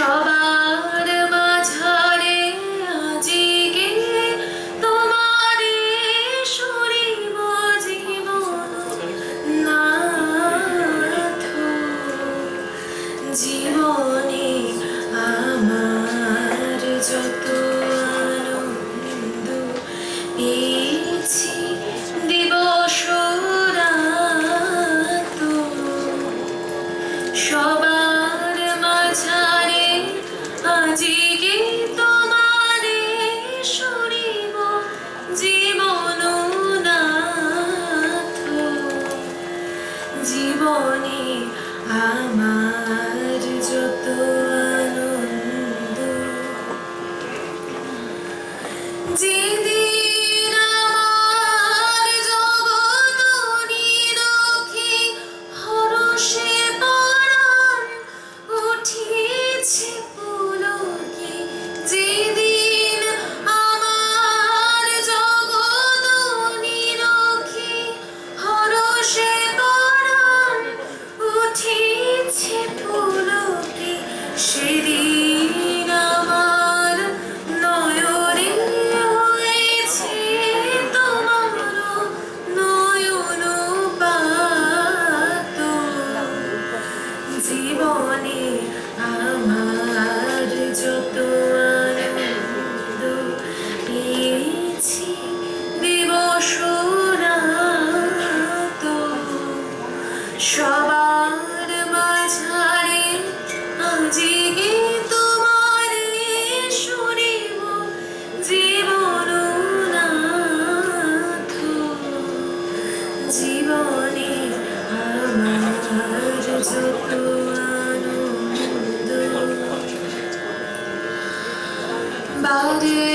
সবার মাঝারে আজিকে তোমারে সুরিব জীবন নাথ। জীবনে আমার যত আনন্দ পেয়েছি দিবস রাত, সবার মাঝারে আজিকে তোমারে সুরিব জীবন নাথ। জীবনে আমার যত আনন্দ, যেদিন আমার জগৎ নিরখে হরষে পরাণ উঠিছে পুলকে। যেদিন আমার জগৎ নিরখে হরষে পরাণ উঠিছে পুলকে, সেদিন আমার নয়নে হয়েছে তোমার নয়নপাত। জীবনে আমার যত আনন্দ পেয়েছি দিবস রাত, সবার মাঝারে আজিকে তোমারে সুরিব জীবন নাথ। জীবনে আমার যত আনন্দ বারে